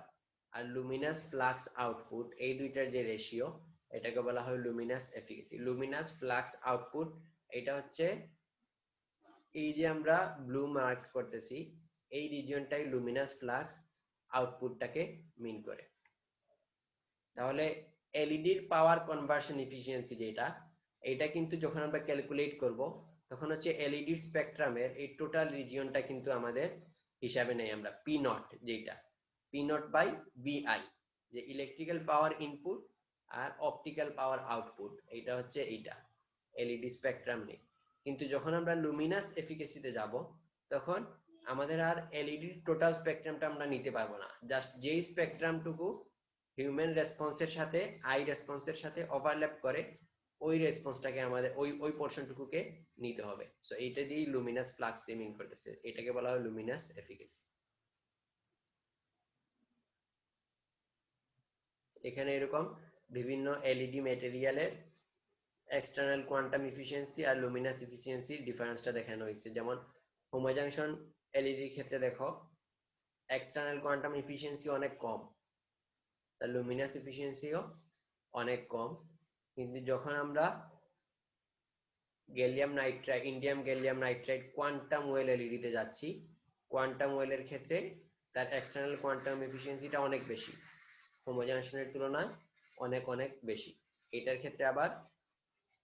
আর লুমিনাস ফ্লাক্স আউটপুট, এই দুইটার যে রেশিও, এটাকে বলা হয় লুমিনাস এফিকাসি। লুমিনাস ফ্লাক্স আউটপুট, এটা হচ্ছে এই যে আমরা ব্লু মার্ক করতেছি, এই রিজিয়নটাই লুমিনাস ফ্লাক্স আউটপুটটাকে মিন করে। তাহলে এলইডির পাওয়ার কনভার্সন এফিসিয়েন্সি যেটা, এটা কিন্তু যখন আমরা ক্যালকুলেট করব, তখন হচ্ছে এলইডির স্পেকট্রামের এই টোটাল রিজিয়নটা কিন্তু আমাদের হিসাবে নেই আমরা পি নট, যেটা পি নট বাই ভিআই, যে electrical power input R optical power output, এটা হচ্ছে এইটা এলইডি স্পেকট্রাম নেই। কিন্তু যখন আমরা লুমিনাস এফিকাসিতে যাব, তখন আমাদের আর এলইডির টোটাল স্পেকট্রামটা আমরা নিতে পারবো না, জাস্ট যেই স্পেকট্রামটুকু হিউম্যান রেসপন্সের সাথে আই রেসপন্সের সাথে ওভারল্যাপ করে, ওই রেসপন্সটাকে আমাদের ওই পোরশনটুকুকে নিতে হবে। সো এইটা দিয়ে লুমিনাস ফ্লাক্স দিয়ে মিন করতেছে, এটাকে বলা হয় লুমিনাস এফিকাসি। এখানে এরকম বিভিন্ন এলইডি ম্যাটেরিয়ালের এক্সটার্নাল কোয়ান্টাম এফিসিয়েন্সি আর লুমিনাস এফিসিয়েন্সির ডিফারেন্সটা দেখানো হয়েছে। যেমন হোমো জাংশন এলইডির ক্ষেত্রে দেখো এক্সটার্নাল কোয়ান্টাম এফিসিয়েন্সি অনেক কম, তার লুমিনাস এফিসিয়েন্সিও অনেক কম। কিন্তু যখন আমরা gallium nitride, indium gallium nitride quantum well এলইডিতে যাচ্ছি, কোয়ান্টাম ওয়েলের ক্ষেত্রে তার এক্সটার্নাল কোয়ান্টাম এফিসিয়েন্সিটা অনেক বেশি, হোমো জাংশনের তুলনায় অনেক অনেক বেশি। এটার ক্ষেত্রে আবার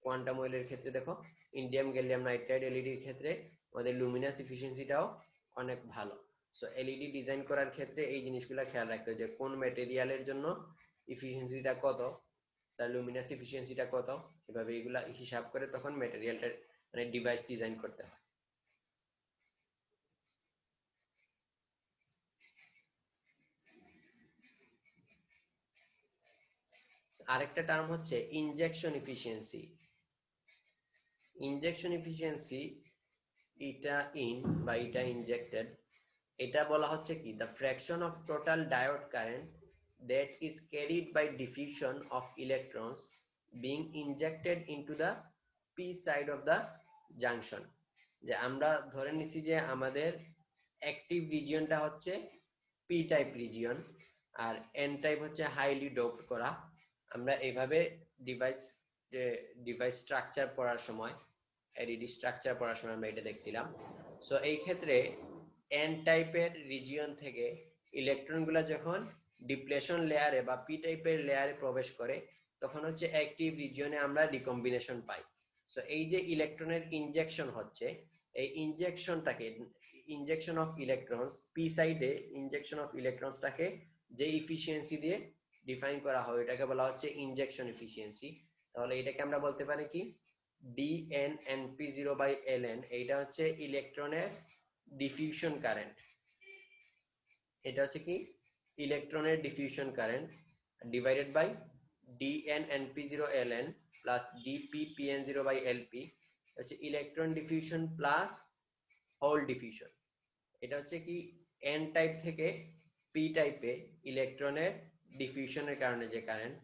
কোয়ান্টাম ওয়েলের ক্ষেত্রে দেখো ইন্ডিয়াম গ্যালিয়াম নাইট্রাইড এলইডির ক্ষেত্রে আমাদের লুমিনাস এফিসিয়েন্সিটাও অনেক ভালো। সো এলইডি ডিজাইন করার ক্ষেত্রে এই জিনিসগুলো খেয়াল রাখতে হবে, যে কোন ম্যাটেরিয়ালের জন্য এফিসিয়েন্সিটা কত, তার লুমিনাস এফিসিয়েন্সিটা কত, এভাবে এগুলা হিসাব করে তখন ম্যাটেরিয়ালটা মানে ডিভাইস ডিজাইন করতে হয়। আরেকটা টার্ম হচ্ছে ইনজেকশন এফিসিয়েন্সি। ইনজেকশন এফিসিয়েন্সি, এটা ইন বা এটা ইনজেক্টেড, এটা বলা হচ্ছে কি the fraction of total diode current that is carried by diffusion of electrons being injected into the p side of the junction। যে আমরা ধরে নিছি যে আমাদের অ্যাক্টিভ রিজিয়নটা হচ্ছে পি টাইপ রিজিয়ন আর এন টাইপ হচ্ছে হাইলি ডোপড করা। আমরা এইভাবে ডিভাইস ডিভাইস স্ট্রাকচার পড়ার সময়, এলইডি স্ট্রাকচার পড়ার সময় আমরা এটা দেখছিলাম। সো এই ক্ষেত্রে এন টাইপের রিজিয়ন থেকে ইলেকট্রনগুলো যখন ডিপ্লেশন লেয়ারে বা পি টাইপের লেয়ারে প্রবেশ করে, তখন হচ্ছে অ্যাক্টিভ রিজিয়নে আমরা ডিকম্বিনেশন পাই। সো এই যে ইলেকট্রনের ইনজেকশন হচ্ছে, এই ইনজেকশনটাকে, ইনজেকশন অফ ইলেকট্রনস পি সাইডে, ইনজেকশন অফ ইলেকট্রনসটাকে যে ইফিসিয়েন্সি দিয়ে ডিফাইন করা হয়, এটাকে বলা হচ্ছে ইনজেকশন এফিসিয়েন্সি। তাহলে এটাকে আমরা বলতে পারি কি dNnp0/ln, এইটা হচ্ছে ইলেকট্রনের ডিফিউশন কারেন্ট। এটা হচ্ছে কি ইলেকট্রনের diffusion current divided by dNnp0ln plus dppn0/lp, হচ্ছে electron diffusion plus hole diffusion. এটা হচ্ছে কি এন টাইপ থেকে পি টাইপে ইলেকট্রনের ডিফিউশনের কারণে যে কারেন্ট,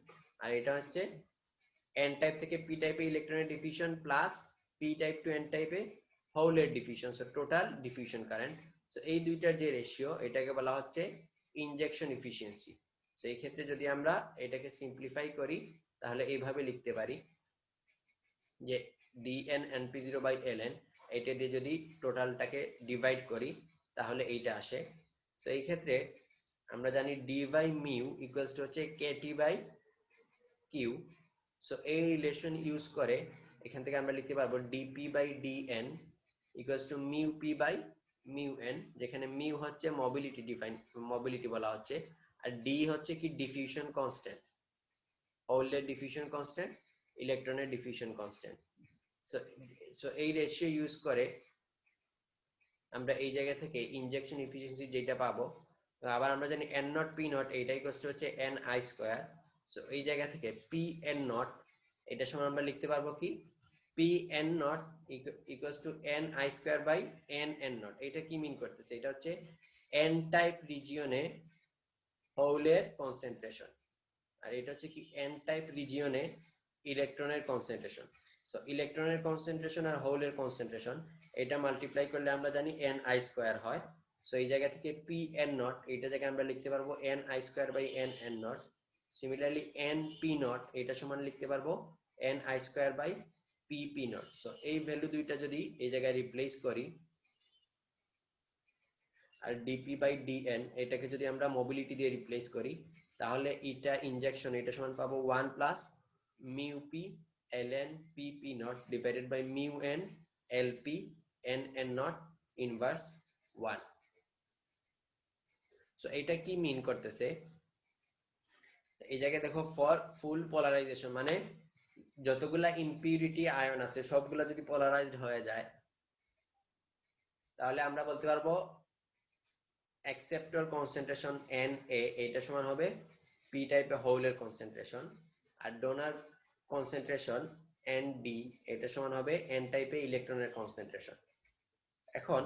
আর এটা হচ্ছে এন টাইপ থেকে পি টাইপে ইলেকট্রনের diffusion plus P type to N টাইপে হোলের diffusion, so total diffusion current. So এই দুইটার যে রেশিও এটাকে বলা হচ্ছে ইনজেকশন এফিসিয়েন্সি। সো এই ক্ষেত্রে যদি আমরা এটাকে সিম্পলিফাই করি তাহলে এইভাবে লিখতে পারি যে dn np0/ln, এটা দিয়ে যদি টোটালটাকে ডিভাইড করি তাহলে এইটা আসে। সো এই ক্ষেত্রে আমরা জানি d by mu equals to হচ্ছে kt বাই কিউ। সো এই রিলেশন ইউজ করে এখান থেকে আমরা লিখতে পারবো dp by dn equals to mu p by mu n, যেখানে মিউ হচ্ছে মোবিলিটি বলা হচ্ছে, আর d হচ্ছে কি ডিফিউশন কনস্ট্যান্ট, হোলের ডিফিউশন কনস্ট্যান্ট, ইলেকট্রনের ডিফিউশন কনস্ট্যান্ট। সো এই রেশিও ইউজ করে আমরা এই জায়গা থেকে ইনজেকশন এফিসিয়েন্সি যেটা পাবো, আবার আমরা জানি n নট p নট এইটা ইকুয়ালস টু হচ্ছে ni স্কয়ার। সো এই জায়গা থেকে p n নট এটা সমান আমরা লিখতে পারবো কি p n naught equals to ni square by n n naught. এটা কি মিন করতেছে, এটা হচ্ছে n টাইপ রিজিয়নে হোলের কনসেন্ট্রেশন, আর এটা হচ্ছে কি n টাইপ রিজিয়নে ইলেকট্রনের কনসেন্ট্রেশন। সো ইলেকট্রনের কনসেন্ট্রেশন আর হোলের কনসেন্ট্রেশন এটা মাল্টিপ্লাই করলে আমরা জানি ni স্কয়ার হয়। সো এই জায়গা থেকে পি এন নট এইটা জায়গায় আমরা লিখতে পারবো ni square by n n naught. Similarly n p naught এটা সমান লিখতে পারবো ni square by p p naught. So এই ভ্যালু দুইটা যদি এই জায়গায় রিপ্লেস করি আর dp বাই dn এটাকে যদি আমরা মোবিলিটি দিয়ে রিপ্লেস করি তাহলে এটা ইনজেকশন এটা সমান পাবো 1 plus mu P ln pp naught divided by mu n lp n n naught inverse 1। So এটা কি মিন করতেছে, এই জায়গায় দেখো ফর ফুল পোলারাইজেশন মানে যতগুলা ইমপিউরিটি আয়ন আছে সবগুলা যদি পোলারাইজড হয়ে যায় তাহলে আমরা বলতে পারবো অ্যাকসেপ্টর কনসেন্ট্রেশন Na এটা সমান হবে পি টাইপে হোলের কনসেন্ট্রেশন, আর ডোনার কনসেন্ট্রেশন Nd এটা সমান হবে n টাইপে ইলেকট্রনের কনসেন্ট্রেশন। এখন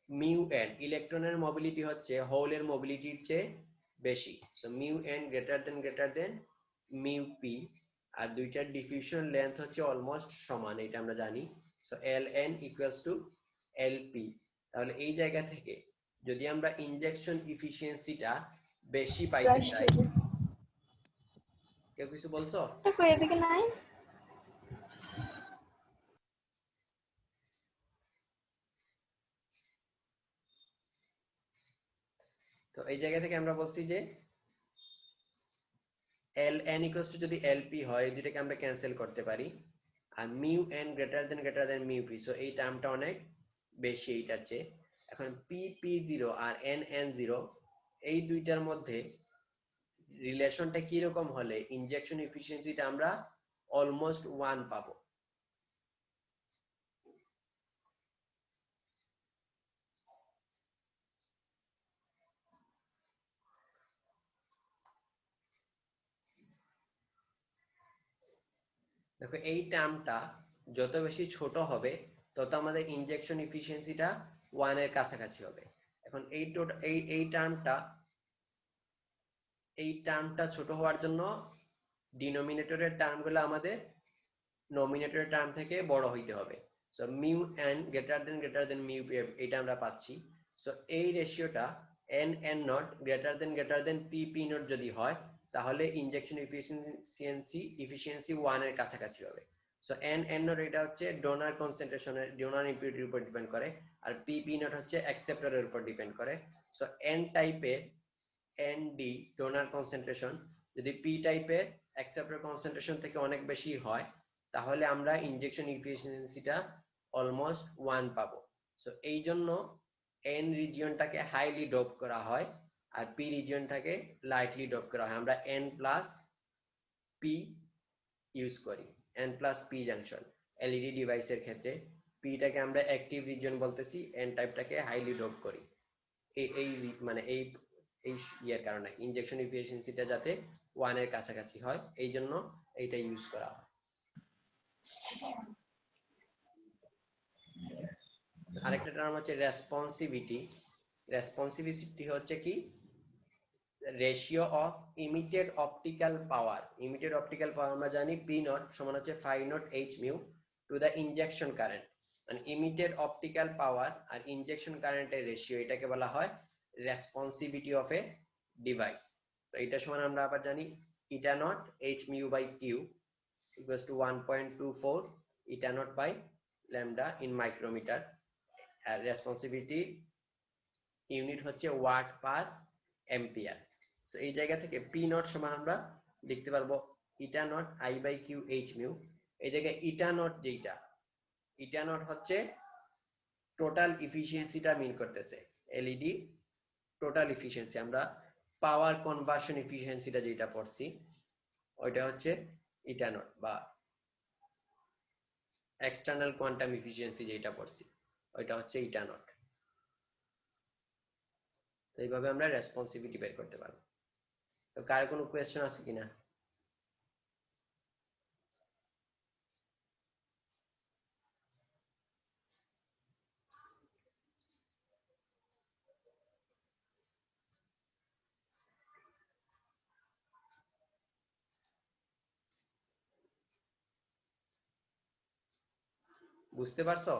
মিউ n ইলেকট্রনের মোবিলিটি হচ্ছে হোলের মোবিলিটির চেয়ে বেশি, so mu n greater than mu P, আর দুইটার ডিফিউশন লেন্থ হচ্ছে অলমোস্ট সমান এটা আমরা জানি। So ln equals to lp। তাহলে এই জায়গা থেকে যদি আমরা ইনজেকশন এফিসিয়েন্সিটা বেশি পাইতে চাই, কেউ কিছু বলছো? এদিকে নাই। তো এই জায়গা থেকে আমরা বলছি যে ln ইকুয়ালস টু যদি lp হয় এই দুটাকে আমরা ক্যান্সেল করতে পারি, আর mu n greater than mu P, so এই টার্মটা অনেক বেশি এইটার চেয়ে। এখন পি পি জিরো আর এন এন জিরো এই দুইটার মধ্যে রিলেশনটা কি রকম হলে ইনজেকশন এফিসিয়েন্সিটা আমরা অলমোস্ট 1 পাবো। দেখো এই টার্মটা যত বেশি ছোট হবে তত আমাদের ইনজেকশন এফিসিয়েন্সিটা 1 এর কাছাকাছি হবে। এখন এই টার্মটা ছোট হওয়ার জন্য ডিনোমিনেটরের টার্মগুলো আমাদের নমিনেটরের টার্ম থেকে বড় হইতে হবে। So mu n greater than mu P এটা আমরা পাচ্ছি। সো এই রেশিওটা n n not greater than p p not যদি হয় তাহলে ইনজেকশন এফিসিয়েন্সি 1 এর কাছাকাছি হবে। সো n n নট এটা হচ্ছে ডোনার কনসেন্ট্রেশনের ডোনার ইম্পিউরিটির উপর ডিপেন্ড করে, আর p p নট হচ্ছে অ্যাকসেপ্টরের উপর ডিপেন্ড করে। সো n টাইপের nd ডোনার কনসেন্ট্রেশন যদি p টাইপের অ্যাকসেপ্টর কনসেন্ট্রেশন থেকে অনেক বেশি হয় তাহলে আমরা ইনজেকশন এফিসিয়েন্সিটা অলমোস্ট 1 পাবো। সো এই জন্য n রিজিয়নটাকে হাইলি ডোপ করা হয় আর p রিজিয়নটাকে লাইটলি ডোপ করা হয়। আমরা n প্লাস p ইউজ করি, n plus p junction LED ডিভাইসের ক্ষেত্রে p টাকে আমরা অ্যাক্টিভ রিজিয়ন বলতেছি, n টাইপটাকে হাইলি ডোপ করি। এই মানে এই ইয়ার কারণে ইনজেকশন এফিসিয়েন্সিটা যাতে 1 এর কাছাকাছি হয় এই জন্য এইটা ইউজ করা হয়। আরেকটা টার্ম হচ্ছে রেসপন্সিভিটি। রেসপন্সিভিটি হচ্ছে কি ratio of emitted optical power. Emitted optical power আমরা জানি পি নট সমান হচ্ছে 5 not H mu to the injection current. মানে ইমিটেড অপটিক্যাল পাওয়ার আর ইনজেকশন কারেন্টের রেশিও, এটাকে বলা হয় রেসপন্সিভিটি অফ এ ডিভাইস। তো এটা সমান আমরা আবার জানি eta not H mu by Q equals to 1.24 eta not by lambda in micrometer. আর রেসপন্সিভিটি ইউনিট হচ্ছে ওয়াট পার এম্পিয়ার। সো এই জায়গা থেকে পি নট সমান আমরা লিখতে পারবো eta not I by Q H mu. এই জায়গায় ইটা নট যেটা, ইটা নট হচ্ছে টোটাল ইফিসিয়েন্সিটা মিন করতেছে, এলইডি টোটাল ইফিসিয়েন্সি। আমরা পাওয়ার কনভার্সন ইফিসিয়েন্সিটা যেটা পড়ছি ওইটা হচ্ছে ইটা নট, বা এক্সটার্নাল কোয়ান্টাম ইফিসিয়েন্সি যেটা পড়ছি ওইটা হচ্ছে ইটা নট। এইভাবে আমরা রেসপন্সিভিটি বের করতে পারবো। তো কার কোনো কোয়েশ্চেন আছে কিনা? বুঝতে পারছো?